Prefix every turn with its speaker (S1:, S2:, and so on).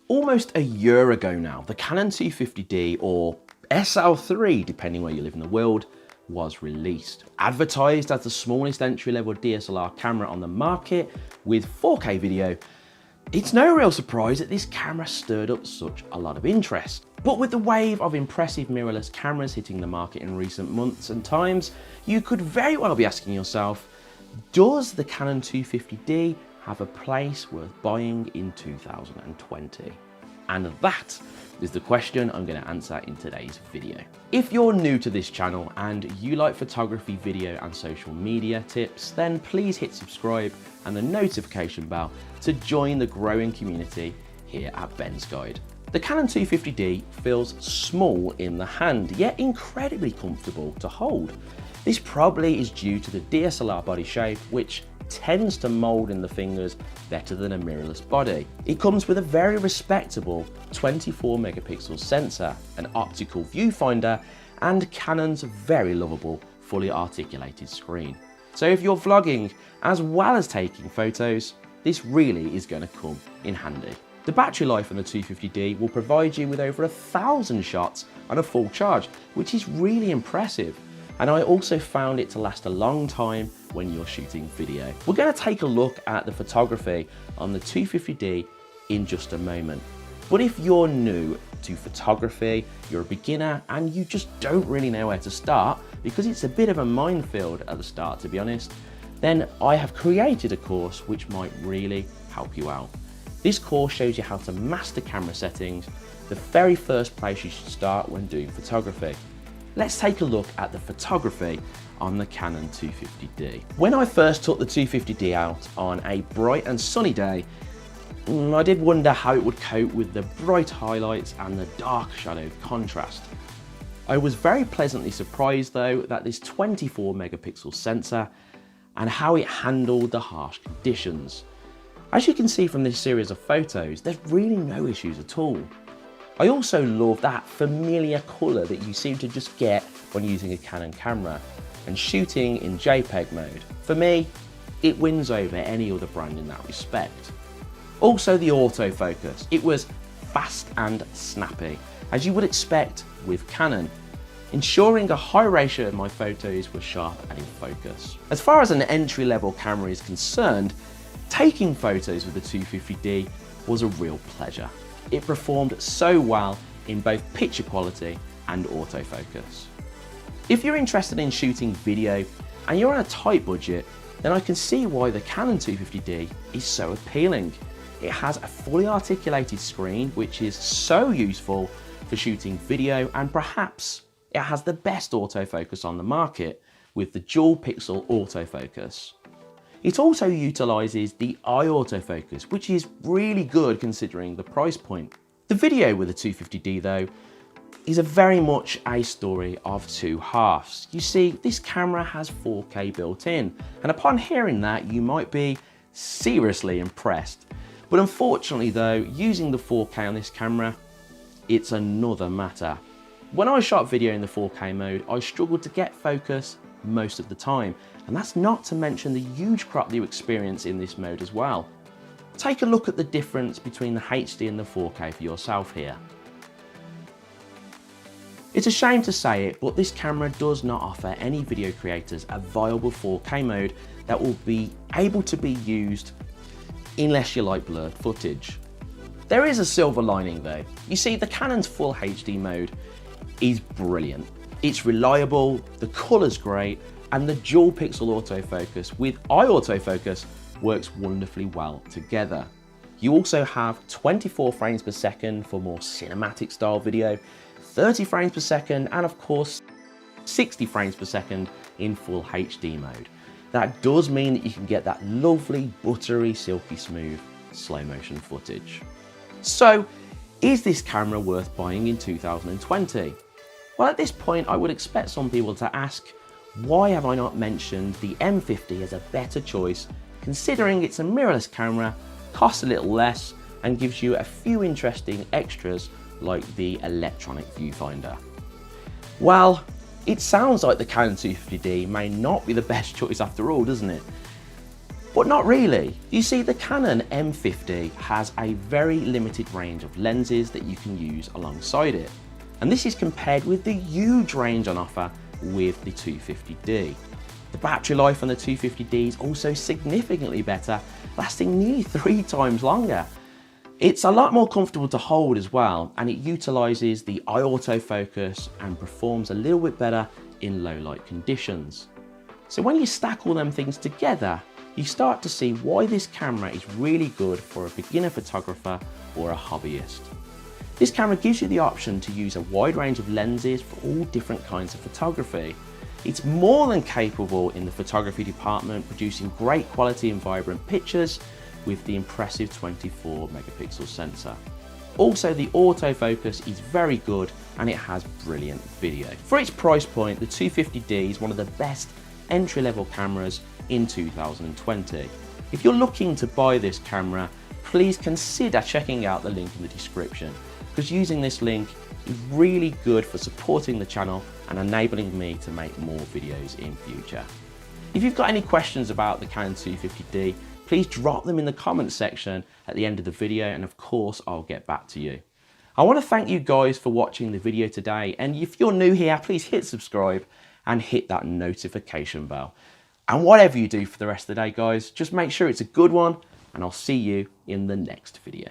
S1: Almost a year ago now, the Canon 250D, or SL3 depending where you live in the world, was released. Advertised as the smallest entry-level DSLR camera on the market with 4K video, it's no real surprise that this camera stirred up such a lot of interest. But with the wave of impressive mirrorless cameras hitting the market in recent months and times, you could very well be asking yourself, does the Canon 250D have a place worth buying in 2020? And that is the question I'm going to answer in today's video. If you're new to this channel and you like photography, video and social media tips, then please hit subscribe and the notification bell to join the growing community here at Ben's Guide. The Canon 250D feels small in the hand, yet incredibly comfortable to hold. This probably is due to the DSLR body shape, which tends to mold in the fingers better than a mirrorless body. It comes with a very respectable 24 megapixel sensor, an optical viewfinder, and Canon's very lovable fully articulated screen. So if you're vlogging as well as taking photos, this really is going to come in handy. The battery life on the 250D will provide you with over 1,000 shots on a full charge, which is really impressive. And I also found it to last a long time when you're shooting video. We're going to take a look at the photography on the 250D in just a moment. But if you're new to photography, you're a beginner and you just don't really know where to start, because it's a bit of a minefield at the start, to be honest, then I have created a course which might really help you out. This course shows you how to master camera settings, the very first place you should start when doing photography. Let's take a look at the photography on the Canon 250D. When I first took the 250D out on a bright and sunny day, I did wonder how it would cope with the bright highlights and the dark shadowed contrast. I was very pleasantly surprised though that this 24 megapixel sensor and how it handled the harsh conditions. As you can see from this series of photos, there's really no issues at all. I also love that familiar colour that you seem to just get when using a Canon camera and shooting in JPEG mode. For me, it wins over any other brand in that respect. Also the autofocus, it was fast and snappy, as you would expect with Canon, ensuring a high ratio of my photos were sharp and in focus. As far as an entry-level camera is concerned, taking photos with the 250D was a real pleasure. It performed so well in both picture quality and autofocus. If you're interested in shooting video and you're on a tight budget, then I can see why the Canon 250D is so appealing. It has a fully articulated screen, which is so useful for shooting video, and perhaps it has the best autofocus on the market with the dual pixel autofocus. It also utilises the eye autofocus, which is really good considering the price point. The video with the 250D though is very much a story of two halves. You see, this camera has 4K built in, and upon hearing that you might be seriously impressed. But unfortunately though, using the 4K on this camera, it's another matter. When I shot video in the 4K mode, I struggled to get focus most of the time, and that's not to mention the huge crop that you experience in this mode as well. Take a look at the difference between the HD and the 4K for yourself here. It's a shame to say it, but this camera does not offer any video creators a viable 4K mode that will be able to be used unless you like blurred footage. There is a silver lining though. You see, the Canon's full HD mode is brilliant. It's reliable, the colour's great, and the dual pixel autofocus with eye autofocus works wonderfully well together. You also have 24 frames per second for more cinematic style video, 30 frames per second, and of course 60 frames per second in full HD mode. That does mean that you can get that lovely, buttery, silky smooth slow motion footage. So, is this camera worth buying in 2020? Well, at this point, I would expect some people to ask, why have I not mentioned the M50 as a better choice, considering it's a mirrorless camera, costs a little less, and gives you a few interesting extras like the electronic viewfinder? Well, it sounds like the Canon 250D may not be the best choice after all, doesn't it? But not really. You see, the Canon M50 has a very limited range of lenses that you can use alongside it. And this is compared with the huge range on offer with the 250D. The battery life on the 250D is also significantly better, lasting nearly 3 times longer. It's a lot more comfortable to hold as well, and it utilises the eye autofocus and performs a little bit better in low light conditions. So when you stack all them things together, you start to see why this camera is really good for a beginner photographer or a hobbyist. This camera gives you the option to use a wide range of lenses for all different kinds of photography. It's more than capable in the photography department, producing great quality and vibrant pictures with the impressive 24 megapixel sensor. Also, the autofocus is very good and it has brilliant video. For its price point, the 250D is one of the best entry-level cameras in 2020. If you're looking to buy this camera, please consider checking out the link in the description, because using this link is really good for supporting the channel and enabling me to make more videos in future. If you've got any questions about the Canon 250D, please drop them in the comments section at the end of the video, and of course I'll get back to you. I want to thank you guys for watching the video today, and if you're new here, please hit subscribe and hit that notification bell. And whatever you do for the rest of the day, guys, just make sure it's a good one, and I'll see you in the next video.